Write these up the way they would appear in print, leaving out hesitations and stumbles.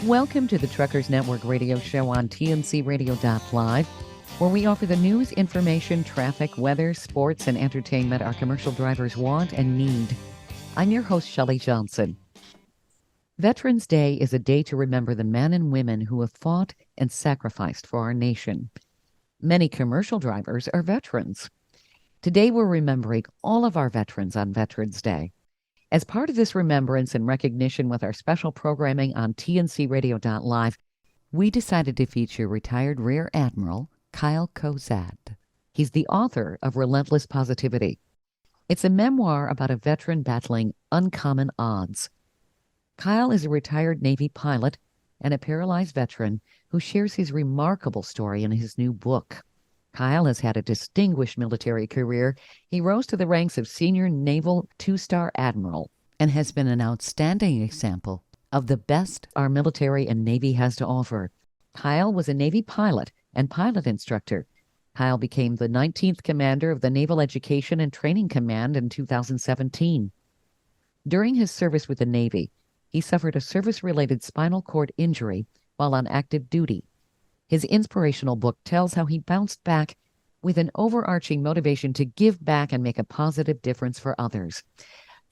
Welcome to the Truckers Network radio show on TNCRadio.live, where we offer the news, information, traffic, weather, sports, and entertainment our commercial drivers want and need. I'm your host, Shelley Johnson. Veterans Day is a day to remember the men and women who have fought and sacrificed for our nation. Many commercial drivers are veterans. Today, we're remembering all of our veterans on Veterans Day. As part of this remembrance and recognition with our special programming on TNCRadio.live, we decided to feature retired Rear Admiral Kyle Kozad. He's the author of Relentless Positivity. It's a memoir about a veteran battling uncommon odds. Kyle is a retired Navy pilot and a paralyzed veteran who shares his remarkable story in his new book. Kyle has had a distinguished military career. He rose to the ranks of Senior Naval Two-Star Admiral and has been an outstanding example of the best our military and Navy has to offer. Kyle was a Navy pilot and pilot instructor. Kyle became the 19th commander of the Naval Education and Training Command in 2017. During his service with the Navy, he suffered a service-related spinal cord injury while on active duty. His inspirational book tells how he bounced back with an overarching motivation to give back and make a positive difference for others.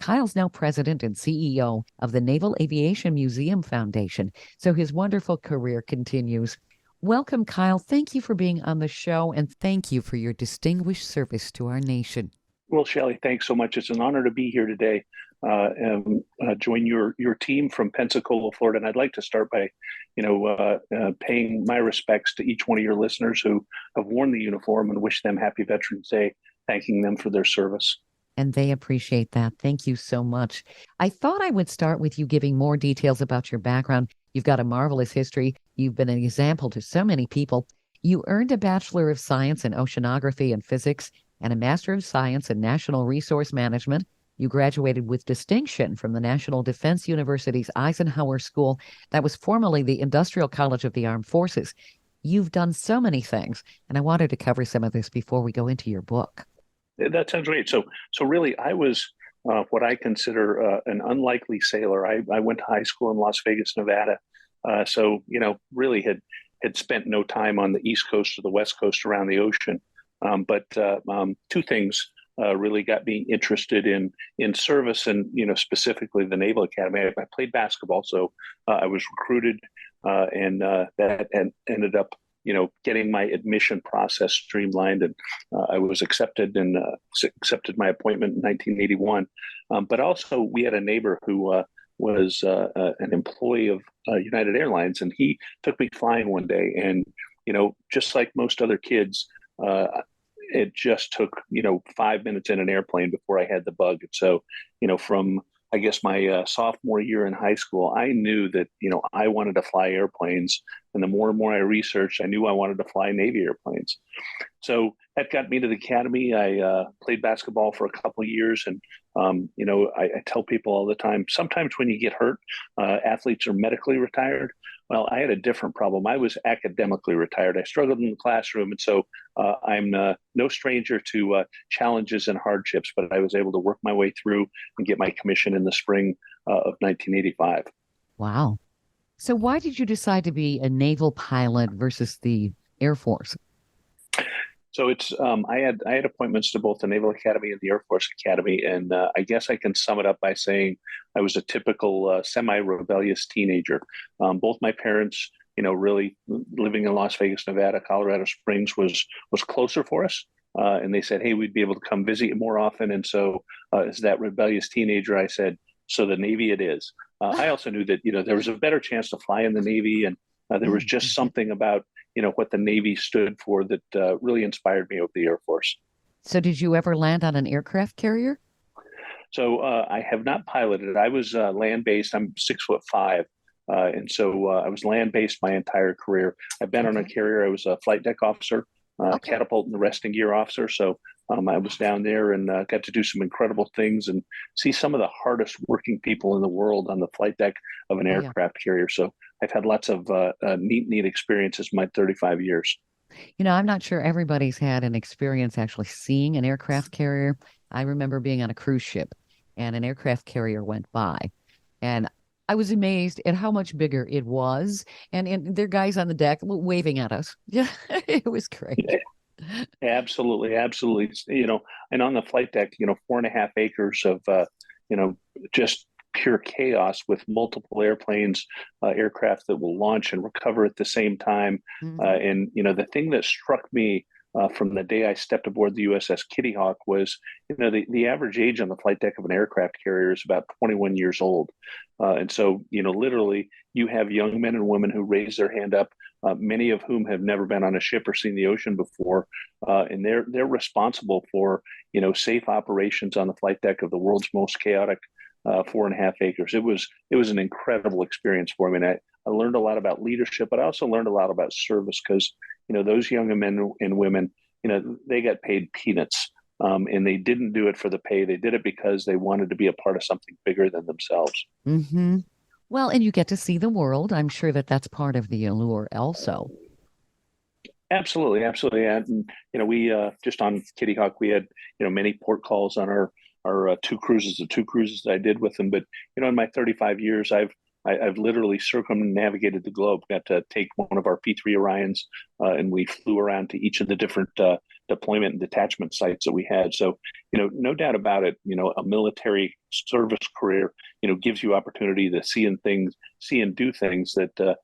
Kyle's now president and CEO of the Naval Aviation Museum Foundation, so his wonderful career continues. Welcome, Kyle. Thank you for being on the show, and thank you for your distinguished service to our nation. Well, Shelley, thanks so much. It's an honor to be here today and join your team from Pensacola, Florida. And I'd like to start by, paying my respects to each one of your listeners who have worn the uniform and wish them Happy Veterans Day, thanking them for their service. And they appreciate that. Thank you so much. I thought I would start with you giving more details about your background. You've got a marvelous history. You've been an example to so many people. You earned a Bachelor of Science in Oceanography and Physics and a Master of Science in National Resource Management. You graduated with distinction from the National Defense University's Eisenhower School. That was formerly the Industrial College of the Armed Forces. You've done so many things, and I wanted to cover some of this before we go into your book. That sounds great. So really, I was what I consider an unlikely sailor. I went to high school in Las Vegas, Nevada. Really had spent no time on the East Coast or the West Coast around the ocean. But two things really got me interested in service and, specifically the Naval Academy. I played basketball, so I was recruited and that ended up, getting my admission process streamlined. And I was accepted and accepted my appointment in 1981. But also we had a neighbor who was an employee of United Airlines, and he took me flying one day. And, just like most other kids, it just took, 5 minutes in an airplane before I had the bug. And so, from, I guess, my sophomore year in high school, I knew that, I wanted to fly airplanes. And the more and more I researched, I knew I wanted to fly Navy airplanes. So that got me to the academy. I played basketball for a couple of years. And, I tell people all the time, sometimes when you get hurt, athletes are medically retired. Well, I had a different problem. I was academically retired. I struggled in the classroom. And so I'm no stranger to challenges and hardships, but I was able to work my way through and get my commission in the spring of 1985. Wow. So why did you decide to be a naval pilot versus the Air Force? So it's I had appointments to both the Naval Academy and the Air Force Academy, and I guess I can sum it up by saying I was a typical semi-rebellious teenager. Both my parents, really living in Las Vegas, Nevada, Colorado Springs was closer for us, and they said, "Hey, we'd be able to come visit you more often." And so, as that rebellious teenager, I said, "So the Navy it is." I also knew that there was a better chance to fly in the Navy, and there was just something about what the Navy stood for that really inspired me over the Air Force. So did you ever land on an aircraft carrier? So I have not piloted. I was land-based. I'm 6'5", and so I was land-based my entire career. I've been on a carrier. I was a flight deck officer, catapult and resting gear officer. So I was down there and got to do some incredible things and see some of the hardest working people in the world on the flight deck of an aircraft carrier. So I've had lots of neat experiences in my 35 years. I'm not sure everybody's had an experience actually seeing an aircraft carrier. I remember being on a cruise ship and an aircraft carrier went by. And I was amazed at how much bigger it was. And there are guys on the deck waving at us. Yeah, it was great. Absolutely, absolutely. And on the flight deck, 4.5 acres of, you know, just pure chaos with multiple airplanes, aircraft that will launch and recover at the same time. Mhm. And the thing that struck me from the day I stepped aboard the USS Kitty Hawk was, the average age on the flight deck of an aircraft carrier is about 21 years old. And so, literally, you have young men and women who raise their hand up, many of whom have never been on a ship or seen the ocean before, and they're responsible for safe operations on the flight deck of the world's most chaotic 4.5 acres. It was an incredible experience for me, and I learned a lot about leadership, but I also learned a lot about service because those young men and women, they got paid peanuts. And they didn't do it for the pay. They did it because they wanted to be a part of something bigger than themselves. Hmm. Well, and you get to see the world. I'm sure that that's part of the allure also. Absolutely, absolutely. And we just on Kitty Hawk, we had many port calls on our the two cruises that I did with them. But in my 35 years, I've literally circumnavigated the globe. Got to take one of our P3 Orions, and we flew around to each of the different deployment and detachment sites that we had. So no doubt about it. A military service career gives you opportunity to see and do things that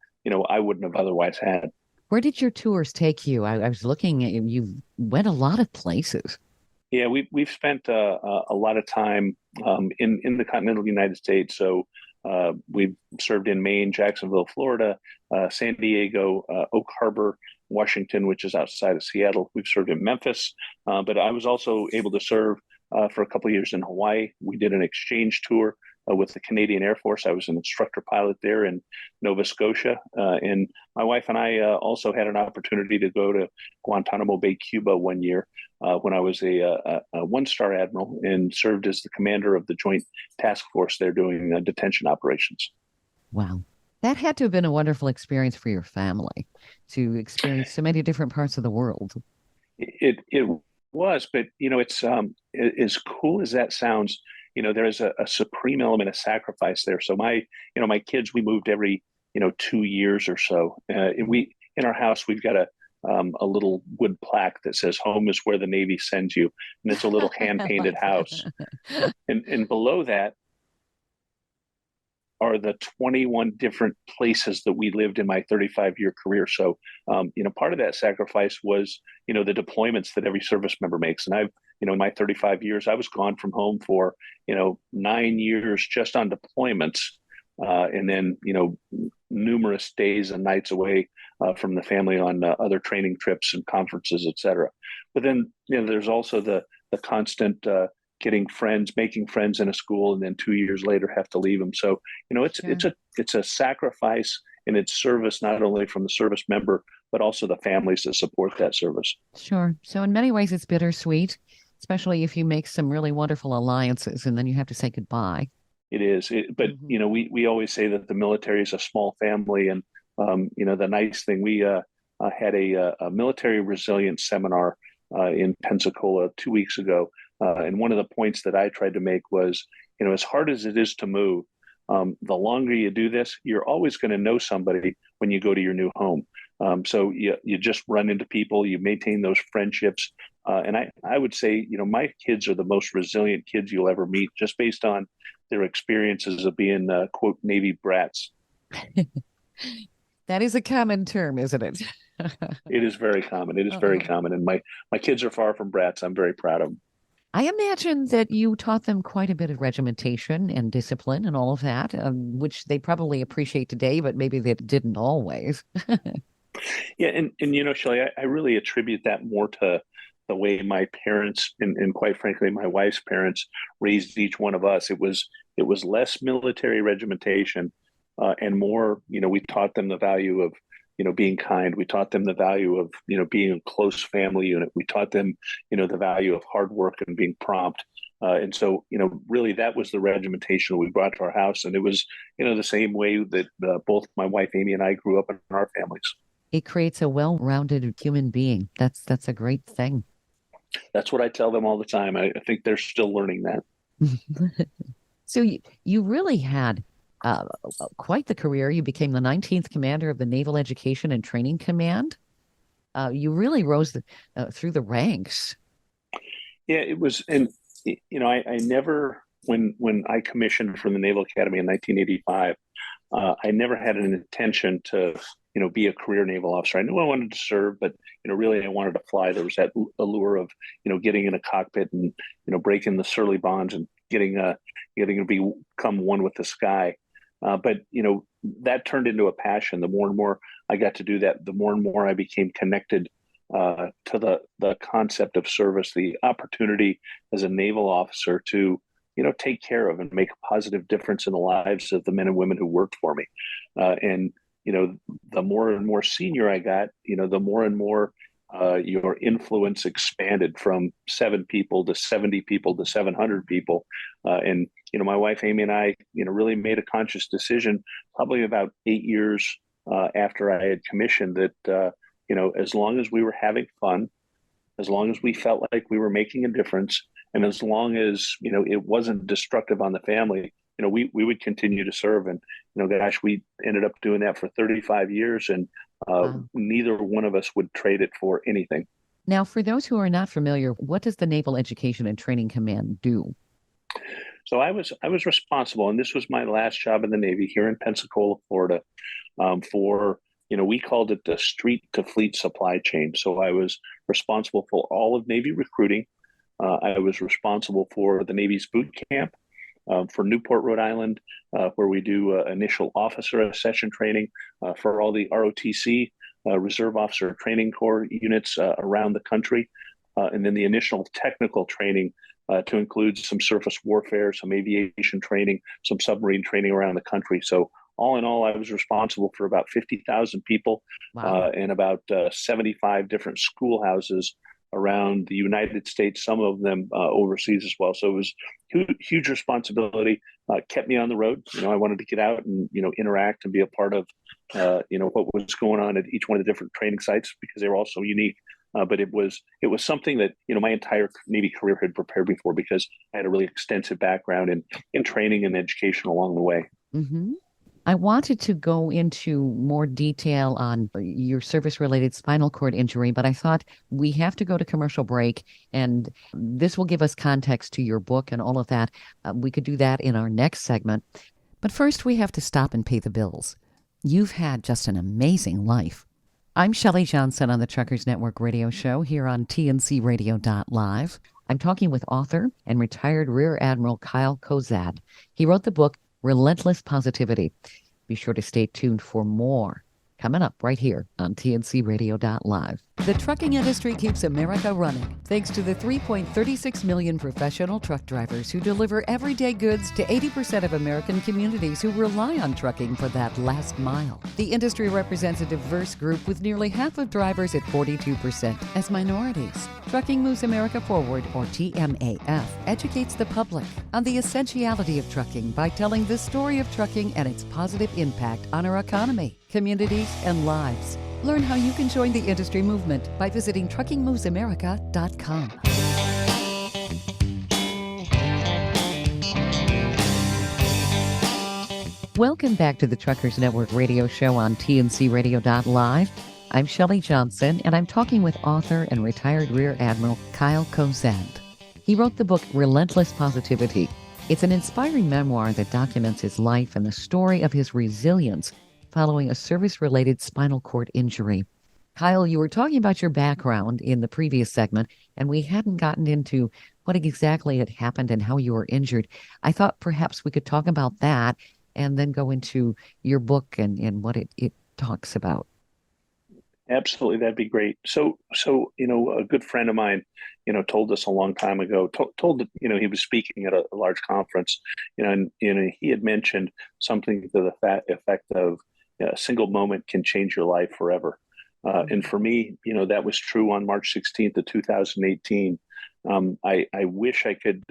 I wouldn't have otherwise had. Where did your tours take you? I was looking at you. You went a lot of places. Yeah, we've spent a lot of time in the continental United States. So we've served in Maine, Jacksonville, Florida, San Diego, Oak Harbor, Washington, which is outside of Seattle. We've served in Memphis, but I was also able to serve for a couple of years in Hawaii. We did an exchange tour with the Canadian Air Force. I was an instructor pilot there in Nova Scotia, and my wife and I also had an opportunity to go to Guantanamo Bay, Cuba, one year when I was a one-star admiral and served as the commander of the Joint Task Force there doing detention operations. Wow. That had to have been a wonderful experience for your family to experience so many different parts of the world. It was, but it's as cool as that sounds. There is a supreme element of sacrifice there. So my kids, we moved every 2 years or so. And we in our house we've got a little wood plaque that says "Home is where the Navy sends you," and it's a little hand I painted like house. that. And below that are the 21 different places that we lived in my 35-year career. So, part of that sacrifice was, the deployments that every service member makes. And in my 35 years, I was gone from home for, 9 years just on deployments. And then, numerous days and nights away from the family on other training trips and conferences, et cetera. But then, there's also the constant getting friends, making friends in a school, and then 2 years later have to leave them. So Sure. it's a sacrifice and it's service not only from the service member but also the families that support that service. Sure. So in many ways it's bittersweet, especially if you make some really wonderful alliances and then you have to say goodbye. It is, but Hmm. we always say that the military is a small family, and the nice thing we had a military resilience seminar in Pensacola 2 weeks ago, and one of the points that I tried to make was, as hard as it is to move, the longer you do this, you're always going to know somebody when you go to your new home. So you just run into people, you maintain those friendships. And I would say, my kids are the most resilient kids you'll ever meet just based on their experiences of being, quote, Navy brats. That is a common term, isn't it? It is very common. It is very Uh-oh. common. And my kids are far from brats. I'm very proud of them. I imagine that you taught them quite a bit of regimentation and discipline and all of that, which they probably appreciate today, but maybe they didn't always. Yeah. And Shelley, I really attribute that more to the way my parents and quite frankly, my wife's parents raised each one of us. It was less military regimentation and more, we taught them the value of, being kind. We taught them the value of, being a close family unit. We taught them, the value of hard work and being prompt. And so, really, that was the regimentation we brought to our house. And it was, the same way that both my wife, Amy, and I grew up in our families. It creates a well-rounded human being. That's a great thing. That's what I tell them all the time. I think they're still learning that. So you really had Uh, Quite the career. You became the 19th commander of the Naval Education and Training Command. You really rose through the ranks. Yeah, it was, and I never, when I commissioned from the Naval Academy in 1985, I never had an intention to, be a career naval officer. I knew I wanted to serve, but really I wanted to fly. There was that allure of, getting in a cockpit and breaking the surly bonds and getting to become one with the sky. But that turned into a passion. The more and more I got to do that, the more and more I became connected to the concept of service, the opportunity as a naval officer to take care of and make a positive difference in the lives of the men and women who worked for me. And the more and more senior I got, the more and more your influence expanded from 7 people to 70 people to 700 people. And my wife Amy and I, really made a conscious decision, probably about 8 years after I had commissioned, that as long as we were having fun, as long as we felt like we were making a difference, and as long as it wasn't destructive on the family, we would continue to serve. And gosh, we ended up doing that for 35 years, and Wow. neither one of us would trade it for anything. Now, for those who are not familiar, what does the Naval Education and Training Command do? So I was responsible, and this was my last job in the Navy here in Pensacola, Florida, for we called it the street to fleet supply chain. So I was responsible for all of Navy recruiting. I was responsible for the Navy's boot camp for Newport, Rhode Island, where we do initial officer accession training for all the ROTC, Reserve Officer Training Corps units around the country, and then the initial technical training to include some surface warfare, some aviation training, some submarine training around the country. So all in all, I was responsible for about 50,000 people Wow. and about 75 different schoolhouses around the United States, some of them overseas as well. So it was huge responsibility. Kept me on the road. I wanted to get out and interact and be a part of what was going on at each one of the different training sites, because they were all so unique. But it was something that my entire Navy career had prepared me for, because I had a really extensive background in training and education along the way. Hmm. I wanted to go into more detail on your service-related spinal cord injury, but I thought we have to go to commercial break, and this will give us context to your book and all of that. We could do that in our next segment. But first, we have to stop and pay the bills. You've had just an amazing life. I'm Shelley Johnson on the Truckers Network radio show here on TNCRadio.live. I'm talking with author and retired Rear Admiral Kyle Kozad. He wrote the book Relentless Positivity. Be sure to stay tuned for more coming up right here on TNCRadio.live. The trucking industry keeps America running thanks to the 3.36 million professional truck drivers who deliver everyday goods to 80% of American communities who rely on trucking for that last mile. The industry represents a diverse group with nearly half of drivers at 42% as minorities. Trucking Moves America Forward, or TMAF, educates the public on the essentiality of trucking by telling the story of trucking and its positive impact on our economy, communities, and lives. Learn how you can join the industry movement by visiting truckingmovesamerica.com. Welcome back to the Truckers Network radio show on TNCRadio.live. I'm Shelley Johnson, and I'm talking with author and retired Rear Admiral Kyle Kozad. He wrote the book Relentless Positivity. It's an inspiring memoir that documents his life and the story of his resilience following a service-related spinal cord injury. Kyle, you were talking about your background in the previous segment, and we hadn't gotten into what exactly had happened and how you were injured. I thought perhaps we could talk about that and then go into your book and what it talks about. Absolutely, that'd be great. So a good friend of mine, told us a long time ago. Told that he was speaking at a large conference, and he had mentioned something to the effect of a single moment can change your life forever. And for me, that was true on March 16th of 2018. I wish I could,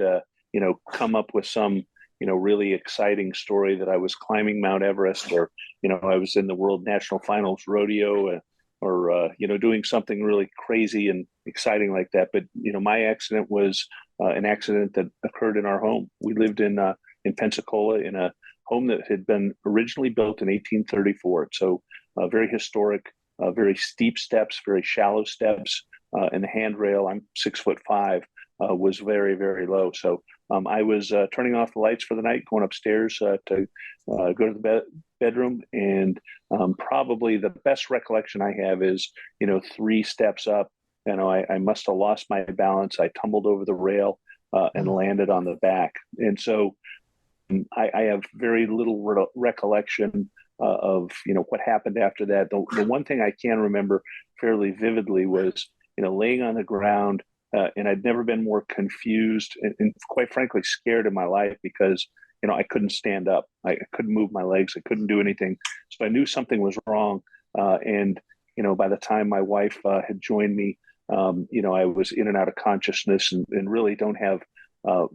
come up with some, really exciting story that I was climbing Mount Everest, or, I was in the World National Finals rodeo, or doing something really crazy and exciting like that. But my accident was an accident that occurred in our home. We lived in Pensacola in a home that had been originally built in 1834. So very historic, very steep steps, very shallow steps, and the handrail, I'm 6'5", was very, very low. So I was turning off the lights for the night, going upstairs to go to the bedroom, and probably the best recollection I have is, 3 steps up. I must have lost my balance. I tumbled over the rail and landed on the back. And so I have very little recollection of what happened after that. The one thing I can remember fairly vividly was laying on the ground, and I'd never been more confused and quite frankly scared in my life because I couldn't stand up, I couldn't move my legs, I couldn't do anything. So I knew something was wrong, and by the time my wife had joined me, I was in and out of consciousness and really don't have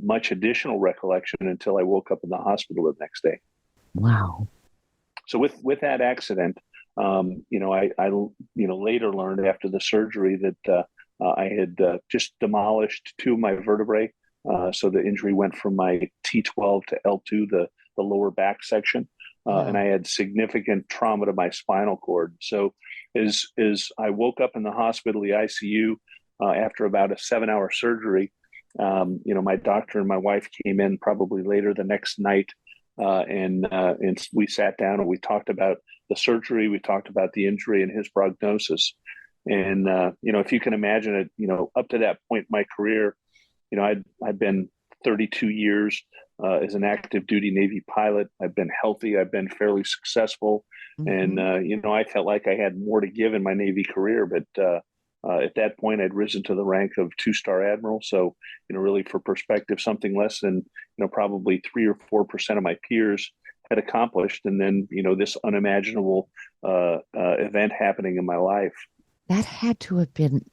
much additional recollection until I woke up in the hospital the next day. Wow. So with that accident, I later learned after the surgery that I had just demolished 2 of my vertebrae. So the injury went from my T12 to L2, the lower back section, and I had significant trauma to my spinal cord. So as I woke up in the hospital, the ICU, after about a 7-hour surgery, my doctor and my wife came in probably later the next night, and we sat down and we talked about the surgery, we talked about the injury and his prognosis. And if you can imagine it, up to that point in my career, I'd been 32 years as an active duty Navy pilot. I've been healthy. I've been fairly successful. Mm-hmm. And, I felt like I had more to give in my Navy career. But at that point, I'd risen to the rank of 2-star admiral. So, really for perspective, something less than, probably 3 or 4% of my peers had accomplished. And then, this unimaginable event happening in my life. That had to have been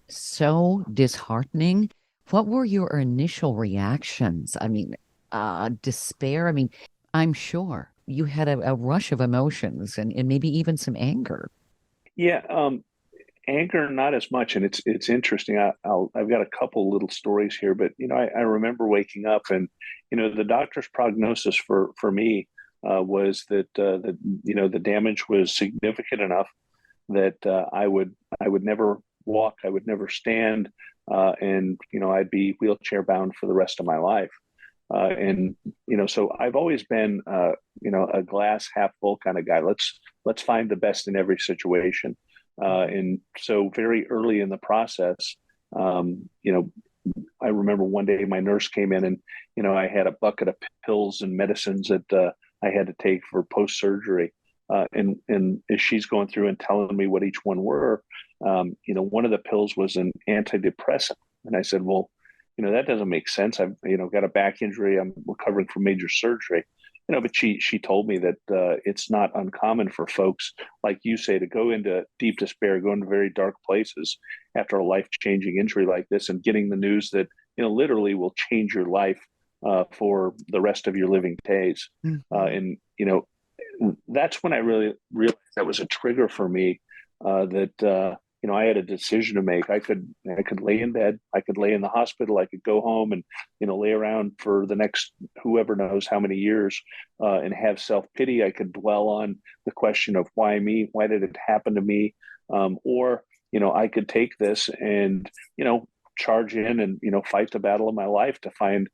so disheartening. What were your initial reactions? I mean, despair. I mean, I'm sure you had a rush of emotions and maybe even some anger. Yeah, anger, not as much. And it's interesting. I've got a couple little stories here, but I remember waking up and the doctor's prognosis for me was that the damage was significant enough that I would never walk, I would never stand, and I'd be wheelchair bound for the rest of my life. And so I've always been a glass half full kind of guy. Let's find the best in every situation. And so very early in the process, I remember one day my nurse came in and I had a bucket of pills and medicines that I had to take for post surgery. And as she's going through and telling me what each one were, one of the pills was an antidepressant. And I said, well, that doesn't make sense. I've, got a back injury. I'm recovering from major surgery, but she told me that it's not uncommon for folks, like you say, to go into deep despair, go into very dark places after a life-changing injury like this and getting the news that, literally will change your life for the rest of your living days. Mm-hmm. And, that's when I really realized that was a trigger for me, that I had a decision to make. I could lay in bed, I could lay in the hospital, I could go home and lay around for the next whoever knows how many years and have self-pity. I could dwell on the question of why me, why did it happen to me, or I could take this and charge in and fight the battle of my life to find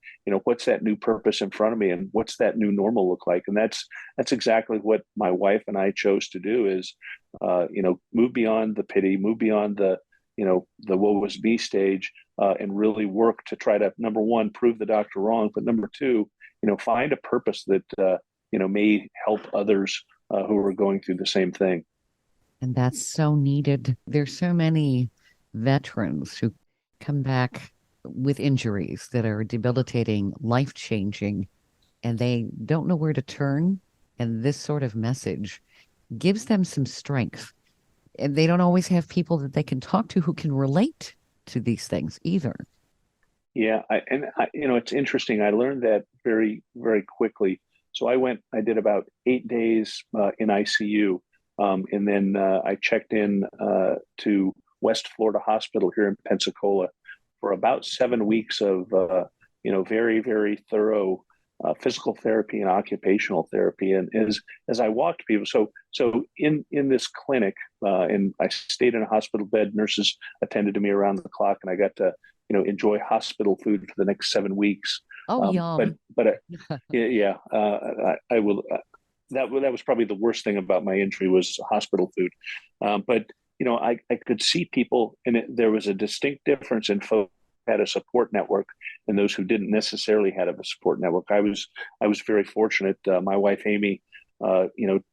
what's that new purpose in front of me and what's that new normal look like. And that's exactly what my wife and I chose to do, is move beyond the pity, move beyond the the woe was me stage, and really work to try to, number one, prove the doctor wrong, but number two, find a purpose that may help others who are going through the same thing. And that's so needed. There's so many veterans who come back with injuries that are debilitating, life-changing, and they don't know where to turn. And this sort of message gives them some strength. And they don't always have people that they can talk to who can relate to these things either. Yeah, it's interesting. I learned that very, very quickly. So I did about 8 days in ICU, and then I checked in to West Florida Hospital here in Pensacola for about 7 weeks of very, very thorough physical therapy and occupational therapy. And as I walked people, so in this clinic, and I stayed in a hospital bed. Nurses attended to me around the clock, and I got to enjoy hospital food for the next 7 weeks. Oh, But yum. yeah, I will. That was probably the worst thing about my injury was hospital food. But I could see people, and there was a distinct difference in folks who had a support network and those who didn't necessarily have a support network. I was very fortunate. My wife Amy,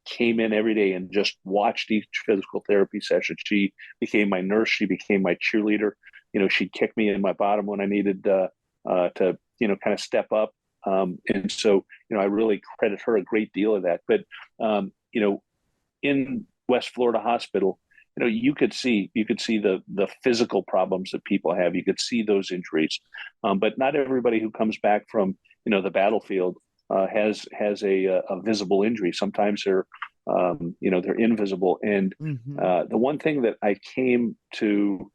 came in every day and just watched each physical therapy session. She became my nurse. She became my cheerleader. She'd kick me in my bottom when I needed to kind of step up. And so, I really credit her a great deal of that. But, in West Florida Hospital, you could see the physical problems that people have. You could see those injuries, but not everybody who comes back from the battlefield has a visible injury. Sometimes they're invisible. And Hmm. the one thing that I came to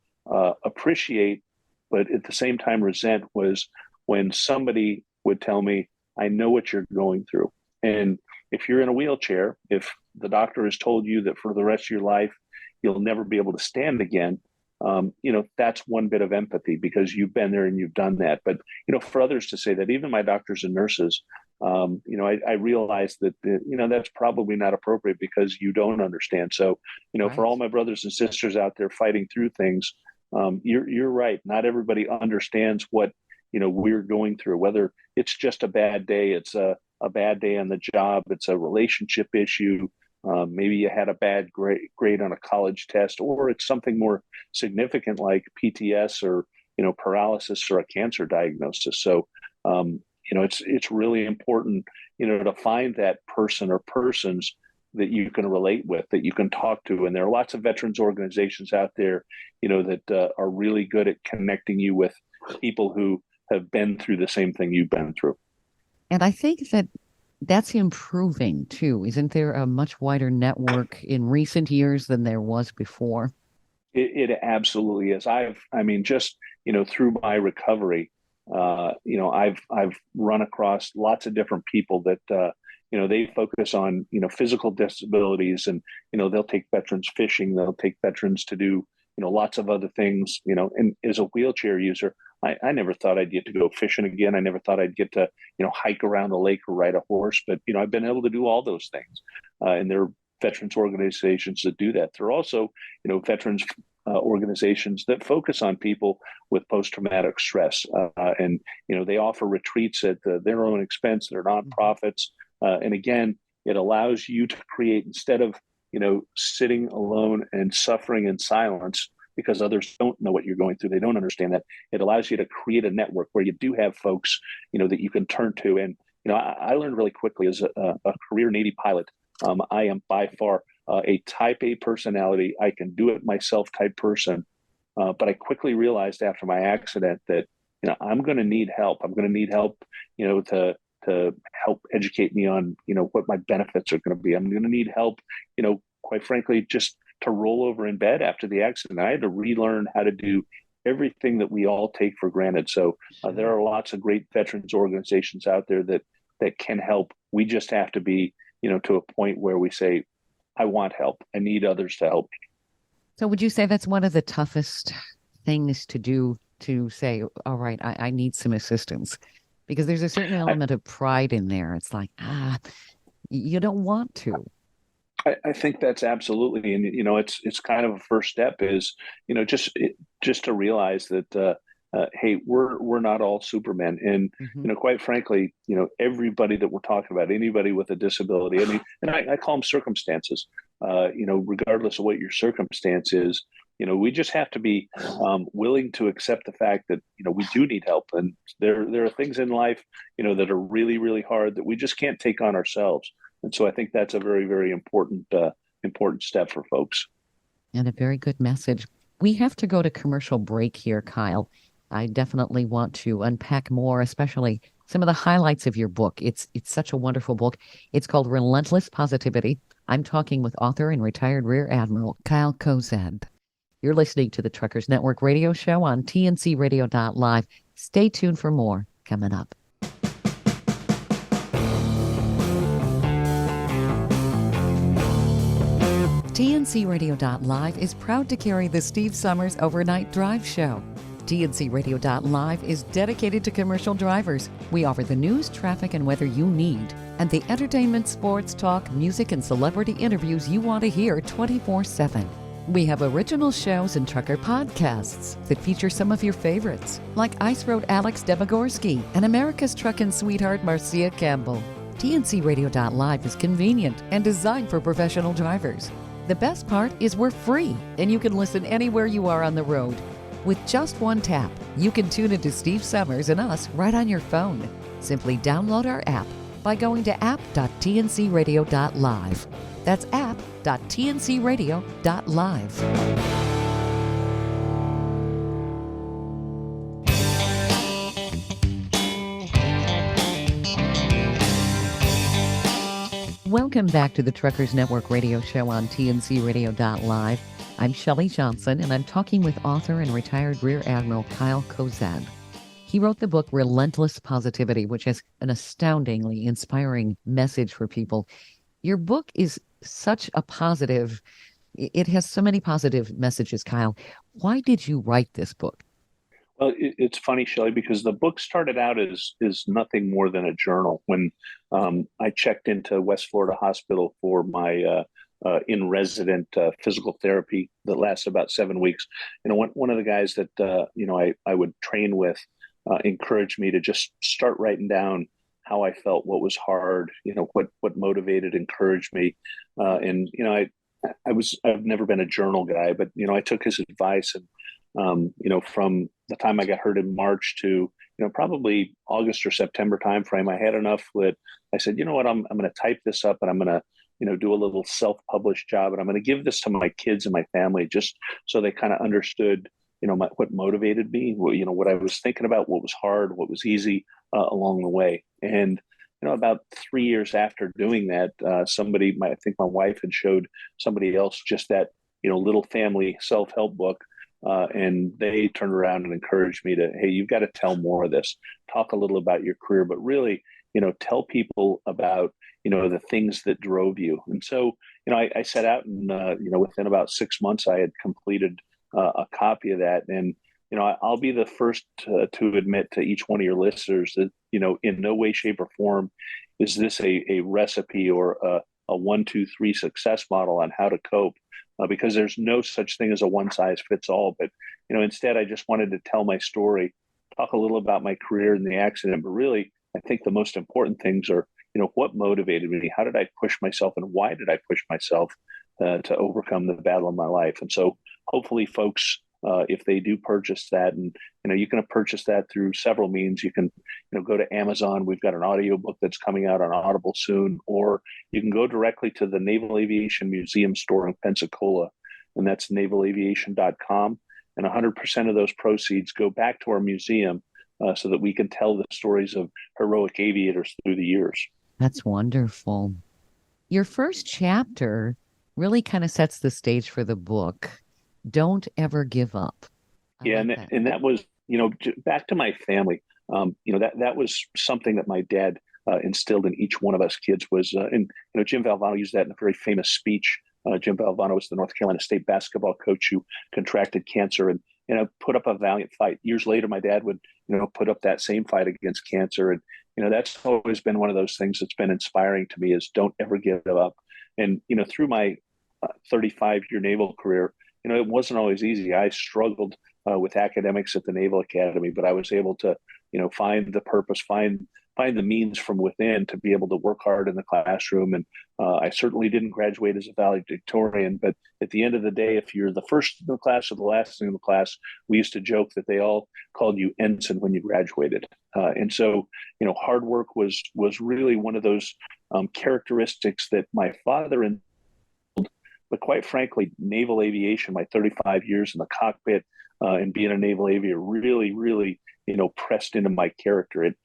appreciate, but at the same time resent, was when somebody would tell me, "I know what you're going through." And if you're in a wheelchair, if the doctor has told you that for the rest of your life you'll never be able to stand again, that's one bit of empathy because you've been there and you've done that. But for others to say that, even my doctors and nurses, I realize that that's probably not appropriate because you don't understand. So for Right. all my brothers and sisters out there fighting through things, you're right. Not everybody understands what we're going through. Whether it's just a bad day, it's a bad day on the job, it's a relationship issue. Maybe you had a bad grade on a college test, or it's something more significant like PTS or paralysis or a cancer diagnosis. So it's really important to find that person or persons that you can relate with, that you can talk to. And there are lots of veterans organizations out there, that are really good at connecting you with people who have been through the same thing you've been through. And I think that that's improving too. Isn't there a much wider network in recent years than there was before? It absolutely is. I mean, just through my recovery, I've run across lots of different people that they focus on physical disabilities, and they'll take veterans fishing, they'll take veterans to do lots of other things. And as a wheelchair user, I never thought I'd get to go fishing again. I never thought I'd get to hike around the lake or ride a horse, but I've been able to do all those things, and there are veterans organizations that do that. There are also veterans organizations that focus on people with post-traumatic stress, and they offer retreats at their own expense. They're Mhm. nonprofits, and again, it allows you to create, instead of sitting alone and suffering in silence because others don't know what you're going through, they don't understand that. It allows you to create a network where you do have folks that you can turn to. And I learned really quickly as a career Navy pilot. I am by far a type A personality. I can do it myself type person. But I quickly realized after my accident that I'm going to need help. I'm going to need help, to help educate me on what my benefits are going to be. I'm going to need help, quite frankly, just to roll over in bed after the accident. I had to relearn how to do everything that we all take for granted. So there Sure. are lots of great veterans organizations out there that can help. We just have to be, to a point where we say, I want help. I need others to help me. So would you say that's one of the toughest things to do to say, all right, I need some assistance? Because there's a certain I, element of pride in there. It's like, you don't want to. I think that's absolutely, and it's kind of a first step is just to realize that hey, we're not all Supermen, and Hmm. quite frankly, everybody that we're talking about, anybody with a disability, I mean, and I call them circumstances, regardless of what your circumstance is, we just have to be willing to accept the fact that we do need help, and there are things in life that are really really hard that we just can't take on ourselves. And so I think that's a very, very important step for folks. And a very good message. We have to go to commercial break here, Kyle. I definitely want to unpack more, especially some of the highlights of your book. It's such a wonderful book. It's called Relentless Positivity. I'm talking with author and retired Rear Admiral Kyle Kozad. You're listening to the Truckers Network radio show on TNC Radio Live. Stay tuned for more coming up. TNCRadio.live is proud to carry the Steve Summers Overnight Drive Show. TNCRadio.live is dedicated to commercial drivers. We offer the news, traffic, and weather you need, and the entertainment, sports, talk, music, and celebrity interviews you want to hear 24/7. We have original shows and trucker podcasts that feature some of your favorites, like Ice Road Alex Debogorski and America's Truckin' Sweetheart Marcia Campbell. TNCRadio.live is convenient and designed for professional drivers. The best part is we're free, and you can listen anywhere you are on the road. With just one tap, you can tune into Steve Summers and us right on your phone. Simply download our app by going to app.tncradio.live. That's app.tncradio.live. Welcome back to the Truckers Network radio show on TNCRadio.live. I'm Shelley Johnson, and I'm talking with author and retired Rear Admiral Kyle Kozad. He wrote the book Relentless Positivity, which has an astoundingly inspiring message for people. Your book is such a positive, it has so many positive messages, Kyle. Why did you write this book? Well, it's funny, Shelley, because the book started out as nothing more than a journal. When I checked into West Florida Hospital for my in-resident physical therapy that lasts about 7 weeks, one of the guys that I would train with encouraged me to just start writing down how I felt, what was hard, what motivated, encouraged me, and I've never been a journal guy, but I took his advice, and from the time I got hurt in March to probably August or September timeframe, I had enough that I said, you know what, I'm going to type this up, and I'm going to do a little self-published job, and I'm going to give this to my kids and my family just so they kind of understood what motivated me, what I was thinking about, what was hard, what was easy along the way. And about 3 years after doing that, I think my wife had showed somebody else just that little family self-help book, and they turned around and encouraged me to, hey, you've got to tell more of this, talk a little about your career, but really tell people about the things that drove you. And so I set out, and within about 6 months I had completed a copy of that. And I'll be the first to admit to each one of your listeners that in no way, shape, or form is this a recipe or a 1, 2, 3 success model on how to cope, because there's no such thing as a one size fits all. But instead, I just wanted to tell my story, talk a little about my career and the accident, but really I think the most important things are what motivated me, how did I push myself, and why did I push myself to overcome the battle of my life. And so hopefully folks, if they do purchase that, and you can purchase that through several means. You can go to Amazon. We've got an audiobook that's coming out on Audible soon, or you can go directly to the Naval Aviation Museum store in Pensacola, and that's navalaviation.com. And 100% of those proceeds go back to our museum so that we can tell the stories of heroic aviators through the years. That's wonderful. Your first chapter really kind of sets the stage for the book. Don't ever give up. And that was, back to my family. That was something that my dad instilled in each one of us kids was, and Jim Valvano used that in a very famous speech. Jim Valvano was the North Carolina State basketball coach who contracted cancer and put up a valiant fight. Years later, my dad would put up that same fight against cancer, and that's always been one of those things that's been inspiring to me is don't ever give up. And through my 35-year naval career, it wasn't always easy. I struggled with academics at the Naval Academy, but I was able to find the purpose, find the means from within to be able to work hard in the classroom. And I certainly didn't graduate as a valedictorian, but at the end of the day, if you're the first in the class or the last in the class, we used to joke that they all called you ensign when you graduated. And so, hard work was really one of those characteristics that my father and but quite frankly, naval aviation, my 35 years in the cockpit and being a naval aviator really, really, pressed into my character. It,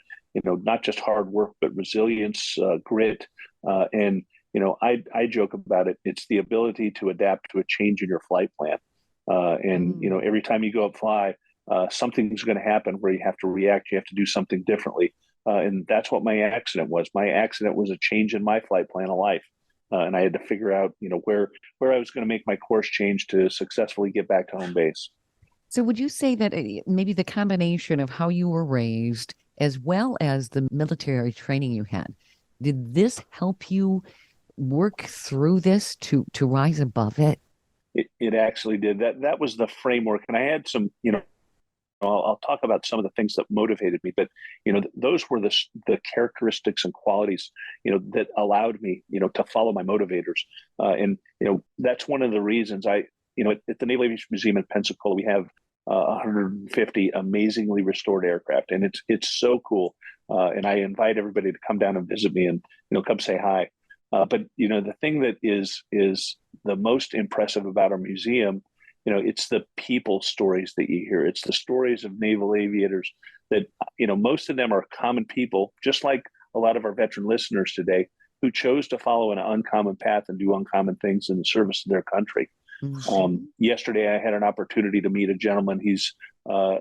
not just hard work, but resilience, grit. And I joke about it. It's the ability to adapt to a change in your flight plan. And every time you go up fly, something's going to happen where you have to react. You have to do something differently. And that's what my accident was. My accident was a change in my flight plan of life. and I had to figure out, where I was going to make my course change to successfully get back to home base. So would you say that maybe the combination of how you were raised as well as the military training you had, did this help you work through this to rise above it? It actually did. That was the framework, and I had some, I'll talk about some of the things that motivated me, but those were the characteristics and qualities that allowed me to follow my motivators, and that's one of the reasons at the Naval Aviation Museum in Pensacola we have 150 amazingly restored aircraft, and it's so cool, and I invite everybody to come down and visit me and come say hi. But the thing that is the most impressive about our museum, it's the people stories that you hear. It's the stories of naval aviators that, most of them are common people, just like a lot of our veteran listeners today, who chose to follow an uncommon path and do uncommon things in the service of their country. Yesterday, I had an opportunity to meet a gentleman. He's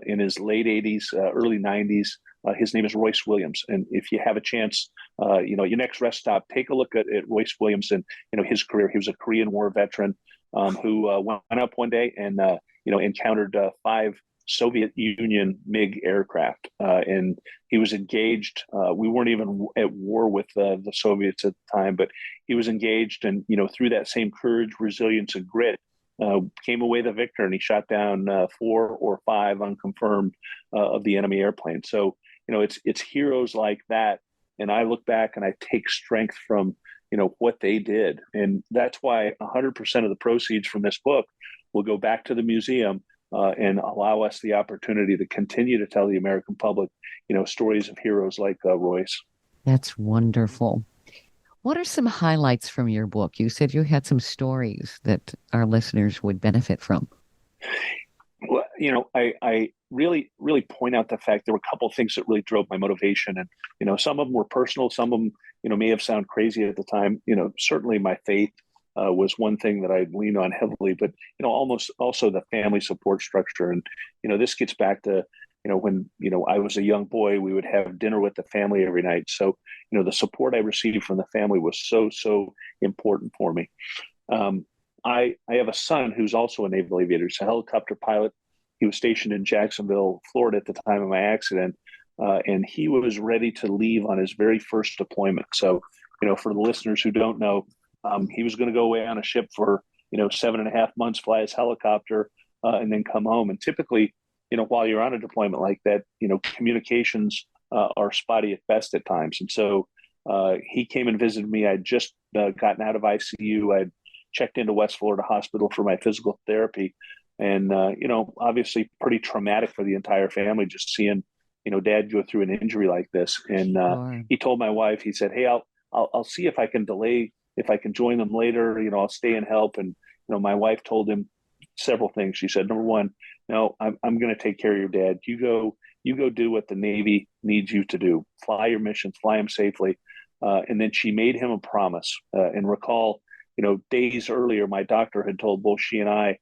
in his late 80s, early 90s. His name is Royce Williams. And if you have a chance, your next rest stop, take a look at Royce Williams and, his career. He was a Korean War veteran who went up one day and, encountered 5 Soviet Union MiG aircraft. And he was engaged. We weren't even at war with the Soviets at the time, but he was engaged. And, through that same courage, resilience, and grit, came away the victor, and he shot down 4 or 5 unconfirmed of the enemy airplane. So, it's heroes like that. And I look back and I take strength from, what they did. And that's why 100% of the proceeds from this book will go back to the museum and allow us the opportunity to continue to tell the American public, stories of heroes like Royce. That's wonderful. What are some highlights from your book? You said you had some stories that our listeners would benefit from. Well, I really, really point out the fact there were a couple of things that really drove my motivation. And, some of them were personal. Some of them, may have sounded crazy at the time. Certainly my faith was one thing that I leaned on heavily, but, almost also the family support structure. And, this gets back to, when, I was a young boy, we would have dinner with the family every night. So, the support I received from the family was so, so important for me. I have a son who's also a naval aviator. He's a helicopter pilot. He was stationed in Jacksonville, Florida at the time of my accident. And he was ready to leave on his very first deployment. So, for the listeners who don't know, he was going to go away on a ship for, 7.5 months, fly his helicopter, and then come home. And typically, while you're on a deployment like that, communications are spotty at best at times. And so he came and visited me. I'd just gotten out of ICU. I'd checked into West Florida Hospital for my physical therapy. And, obviously pretty traumatic for the entire family, just seeing, dad go through an injury like this. And he told my wife, he said, "Hey, I'll see if I can delay, if I can join them later, I'll stay and help." And, my wife told him several things. She said, number one, "No, I'm going to take care of your dad. You go do what the Navy needs you to do. Fly your missions, fly them safely." And then she made him a promise. And recall, days earlier, my doctor had told both she and I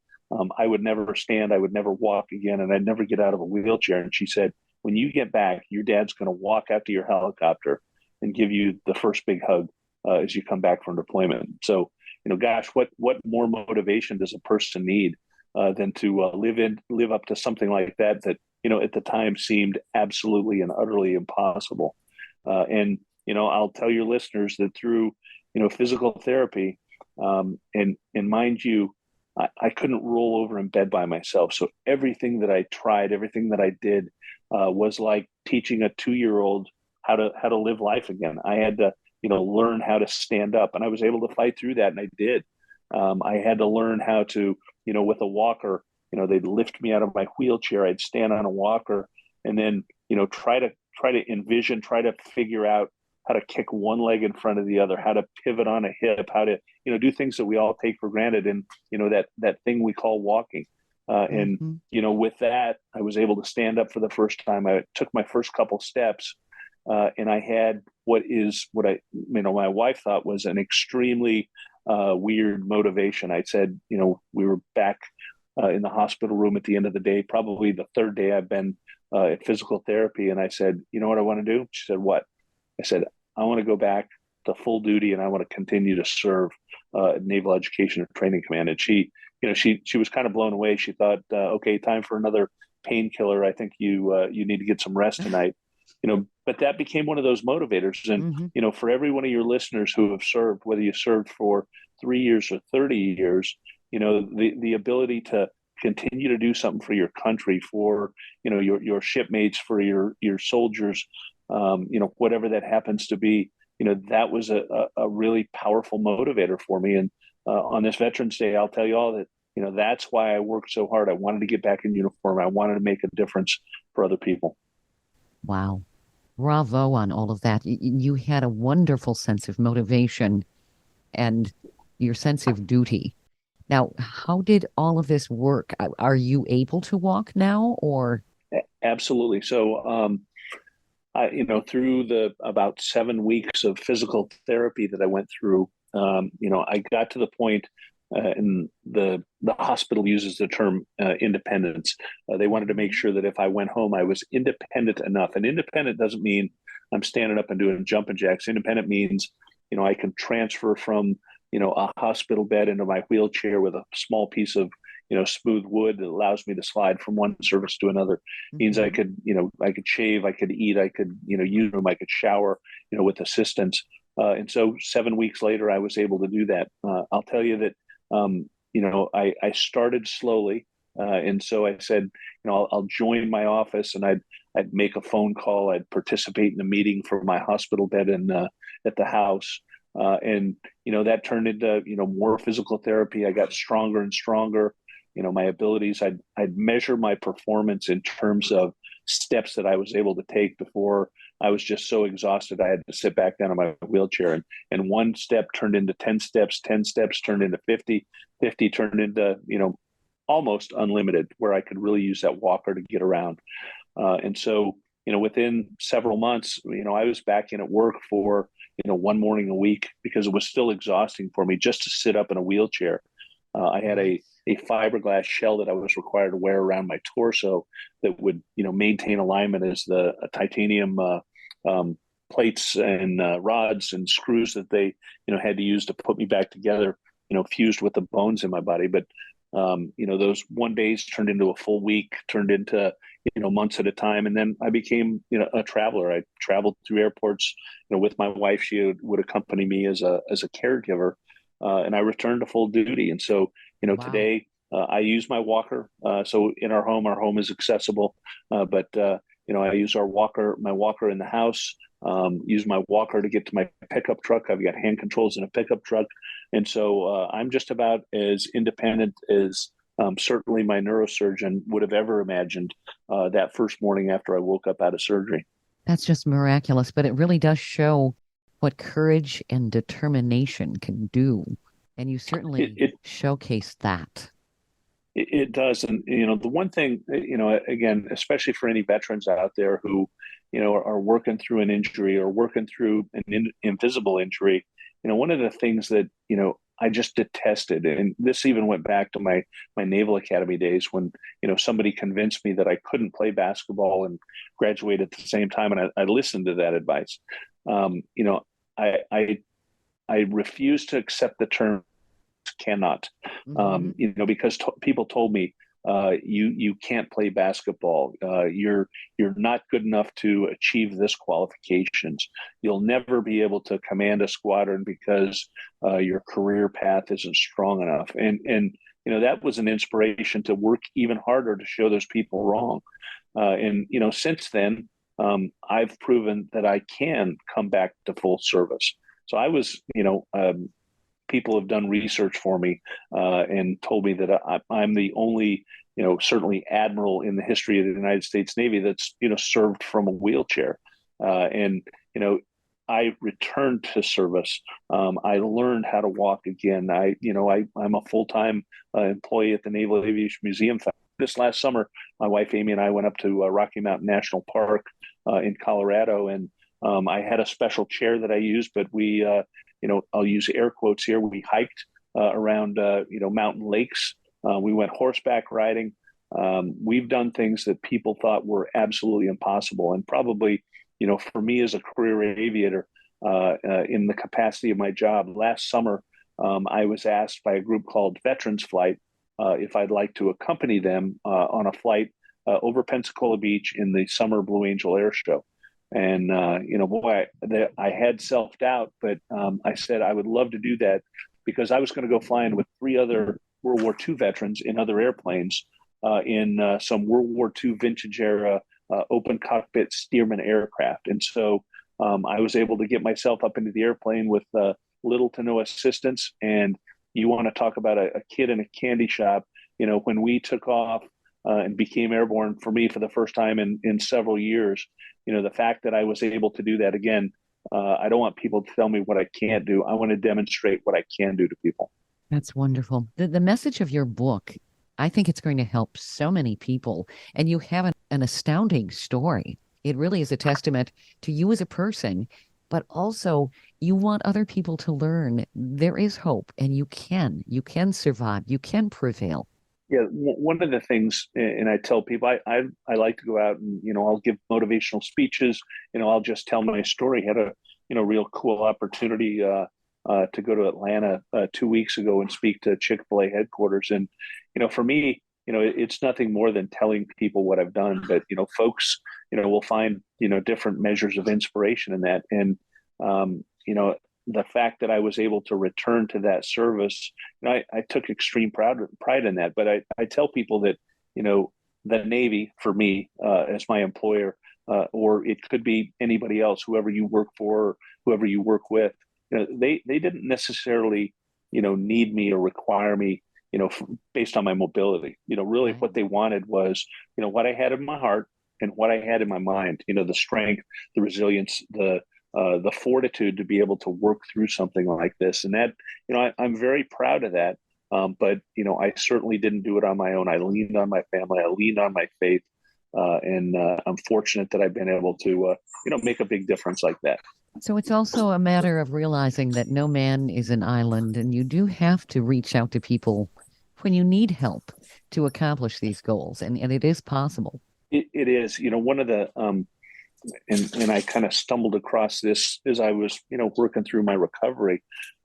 would never stand, I would never walk again, and I'd never get out of a wheelchair. And she said, "When you get back, your dad's going to walk out to your helicopter and give you the first big hug as you come back from deployment." So, gosh, what more motivation does a person need than to live up to something like that at the time seemed absolutely and utterly impossible. And I'll tell your listeners that through physical therapy, and mind you, I couldn't roll over in bed by myself. So everything that I tried, everything that I did, was like teaching a 2-year-old how to live life again. I had to learn how to stand up, and I was able to fight through that, and I did. I had to learn how to with a walker, they'd lift me out of my wheelchair. I'd stand on a walker, and then try to envision, try to figure out how to kick one leg in front of the other, how to pivot on a hip, how to do things that we all take for granted, and that thing we call walking. And with that, I was able to stand up for the first time. I took my first couple steps, and I had what my wife thought was an extremely weird motivation. I said, we were back in the hospital room at the end of the day, probably the third day I've been at physical therapy. And I said, "You know what I want to do?" She said, "What?" I said, "I want to go back to full duty, and I want to continue to serve Naval Education and Training Command. And she was kind of blown away. She thought, okay, time for another painkiller. I think you need to get some rest tonight. But that became one of those motivators. And for every one of your listeners who have served, whether you served for 3 years or 30 years, the ability to continue to do something for your country, for your shipmates, for your soldiers, whatever that happens to be, that was a really powerful motivator for me. And on this Veterans Day, I'll tell you all that that's why I worked so hard. I wanted to get back in uniform. I wanted to make a difference for other people. Wow. Bravo on all of that. You had a wonderful sense of motivation and your sense of duty. Now, how did all of this work? Are you able to walk now, or? Absolutely. So, through the about 7 weeks of physical therapy that I went through, I got to the point, and the hospital uses the term independence. They wanted to make sure that if I went home, I was independent enough. And independent doesn't mean I'm standing up and doing jumping jacks. Independent means, I can transfer from, a hospital bed into my wheelchair with a small piece of, smooth wood that allows me to slide from one service to another. Means I could shave, I could eat, I could, use them, I could shower, with assistance. And so 7 weeks later, I was able to do that. I'll tell you that, I started slowly. And so I said, I'll join my office, and I'd make a phone call. I'd participate in a meeting from my hospital bed at the house. And that turned into, more physical therapy. I got stronger and stronger. My abilities, I'd measure my performance in terms of steps that I was able to take before I was just so exhausted I had to sit back down in my wheelchair. And one step turned into 10 steps, 10 steps turned into 50, 50 turned into, almost unlimited, where I could really use that walker to get around. And so, within several months, I was back in at work for, one morning a week, because it was still exhausting for me just to sit up in a wheelchair. I had a fiberglass shell that I was required to wear around my torso that would, maintain alignment as the titanium plates and rods and screws that they, had to use to put me back together, fused with the bones in my body. But, those one days turned into a full week, turned into, months at a time. And then I became, a traveler. I traveled through airports, with my wife. She would accompany me as a caregiver. And I returned to full duty. And so, Wow. Today I use my walker. So in our home is accessible. But I use my walker in the house, use my walker to get to my pickup truck. I've got hand controls in a pickup truck. And so I'm just about as independent as certainly my neurosurgeon would have ever imagined that first morning after I woke up out of surgery. That's just miraculous, but it really does show what courage and determination can do. And you certainly showcased that. It does. And, the one thing, again, especially for any veterans out there who, are working through an injury or working through an invisible injury, one of the things that, I just detested, and this even went back to my Naval Academy days when, somebody convinced me that I couldn't play basketball and graduate at the same time. And I listened to that advice. I refuse to accept the term cannot, because people told me, you can't play basketball. You're not good enough to achieve this qualifications. You'll never be able to command a squadron because your career path isn't strong enough. And that was an inspiration to work even harder to show those people wrong. And since then, I've proven that I can come back to full service. So I was, people have done research for me and told me that I'm the only, certainly admiral in the history of the United States Navy that's, served from a wheelchair. And I returned to service. I learned how to walk again. I'm a full-time employee at the Naval Aviation Museum. This last summer, my wife Amy and I went up to Rocky Mountain National Park in Colorado, and I had a special chair that I used, but we, I'll use air quotes here. We hiked around, mountain lakes. We went horseback riding. We've done things that people thought were absolutely impossible. And probably, for me as a career aviator, in the capacity of my job. Last summer, I was asked by a group called Veterans Flight if I'd like to accompany them on a flight over Pensacola Beach in the summer Blue Angel Air Show. And boy, I had self doubt, but I said I would love to do that because I was going to go flying with three other World War II veterans in other airplanes in some World War II vintage era open cockpit Stearman aircraft. And so I was able to get myself up into the airplane with little to no assistance. And you want to talk about a kid in a candy shop. When we took off and became airborne for me for the first time in several years, the fact that I was able to do that again, I don't want people to tell me what I can't do. I want to demonstrate what I can do to people. That's wonderful. The message of your book, I think it's going to help so many people. And you have an astounding story. It really is a testament to you as a person, but also you want other people to learn there is hope and you can survive, you can prevail. Yeah, one of the things, and I tell people, I like to go out and I'll give motivational speeches. I'll just tell my story. Had a real cool opportunity to go to Atlanta 2 weeks ago and speak to Chick-fil-A headquarters, and for me, it's nothing more than telling people what I've done. But folks, will find different measures of inspiration in that, and the fact that I was able to return to that service, I took extreme pride in that. But I tell people that, the Navy for me as my employer, or it could be anybody else, whoever you work for, whoever you work with, they didn't necessarily, need me or require me, based on my mobility. Really what they wanted was, what I had in my heart and what I had in my mind, the strength, the resilience, the fortitude to be able to work through something like this. And that, I'm very proud of that. But, I certainly didn't do it on my own. I leaned on my family. I leaned on my faith. And I'm fortunate that I've been able to, make a big difference like that. So it's also a matter of realizing that no man is an island, and you do have to reach out to people when you need help to accomplish these goals. And it is possible. It is, one of the, and I kind of stumbled across this as I was, working through my recovery.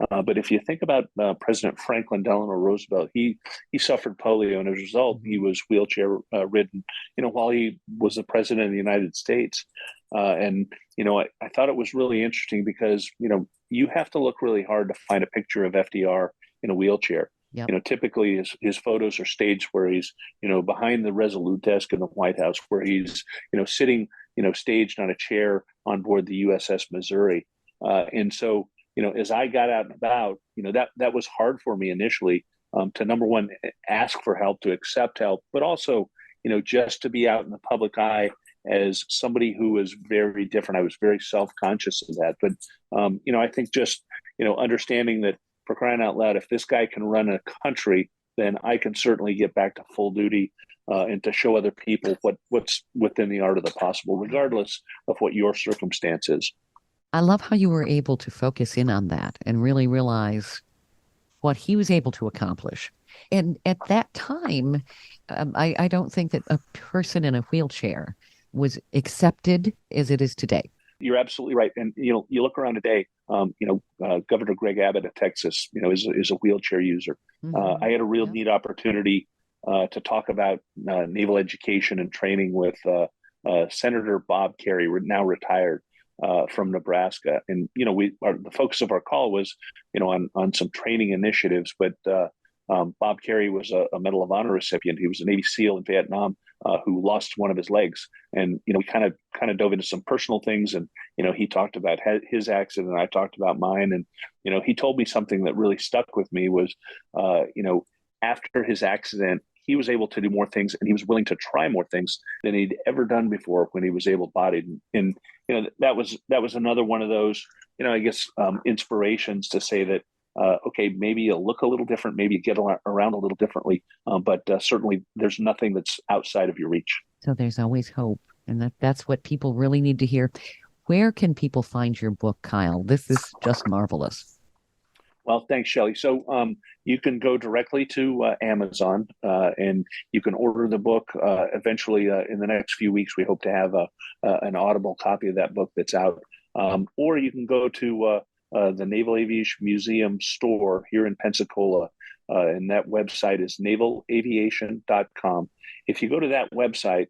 But if you think about President Franklin Delano Roosevelt, he suffered polio, and as a result, he was wheelchair ridden, while he was the president of the United States. And I thought it was really interesting because you have to look really hard to find a picture of FDR in a wheelchair. Yep. Typically his photos are staged where he's, behind the Resolute desk in the White House, where he's, sitting, staged on a chair on board the USS Missouri. And so, as I got out and about, that was hard for me initially, to, number one, ask for help, to accept help, but also, just to be out in the public eye as somebody who was very different. I was very self-conscious of that. But, I think just, understanding that, for crying out loud, if this guy can run a country, then I can certainly get back to full duty and to show other people what's within the art of the possible, regardless of what your circumstance is. I love how you were able to focus in on that and really realize what he was able to accomplish. And at that time, I don't think that a person in a wheelchair was accepted as it is today. You're absolutely right. And, you look around today, Governor Greg Abbott of Texas, is a wheelchair user. Mm-hmm. I had a real neat opportunity to talk about naval education and training with Senator Bob Kerrey, now retired, from Nebraska. And, the focus of our call was, on some training initiatives. But Bob Kerrey was a Medal of Honor recipient. He was a Navy SEAL in Vietnam who lost one of his legs. And, we kind of dove into some personal things. And, he talked about his accident, and I talked about mine. And, he told me something that really stuck with me was, after his accident, he was able to do more things, and he was willing to try more things than he'd ever done before when he was able-bodied. And that was another one of those, I guess, inspirations to say that, okay, maybe you'll look a little different, maybe you get around a little differently, but certainly there's nothing that's outside of your reach. So there's always hope, and that's what people really need to hear. Where can people find your book, Kyle? This is just marvelous. Well, thanks, Shelley. So you can go directly to Amazon and you can order the book. Eventually, in the next few weeks, we hope to have an Audible copy of that book that's out. Or you can go to the Naval Aviation Museum store here in Pensacola, and that website is navalaviation.com. If you go to that website,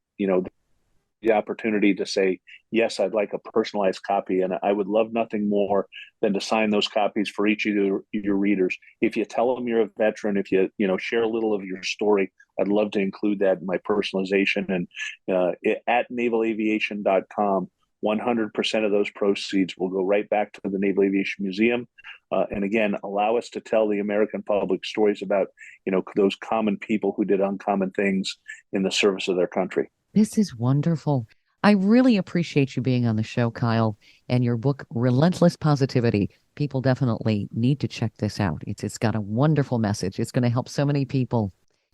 the opportunity to say, yes, I'd like a personalized copy. And I would love nothing more than to sign those copies for each of your readers. If you tell them you're a veteran, if you, share a little of your story, I'd love to include that in my personalization. And at navalaviation.com, 100% of those proceeds will go right back to the Naval Aviation Museum. And again, allow us to tell the American public stories about, those common people who did uncommon things in the service of their country. This is wonderful. I really appreciate you being on the show, Kyle, and your book, Relentless Positivity. People definitely need to check this out. It's got a wonderful message. It's going to help so many people.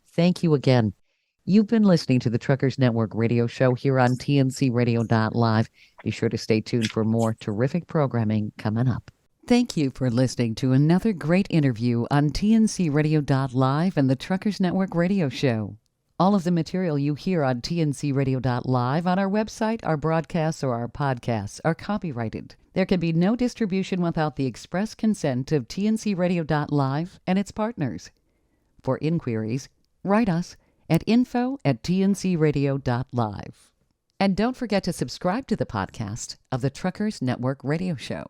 Thank you again. You've been listening to the Truckers Network radio show here on TNCRadio.live. Be sure to stay tuned for more terrific programming coming up. Thank you for listening to another great interview on TNCRadio.live and the Truckers Network radio show. All of the material you hear on TNCRadio.live, on our website, our broadcasts, or our podcasts are copyrighted. There can be no distribution without the express consent of TNCRadio.live and its partners. For inquiries, write us at info@tncradio.live. And don't forget to subscribe to the podcast of the Truckers Network radio show.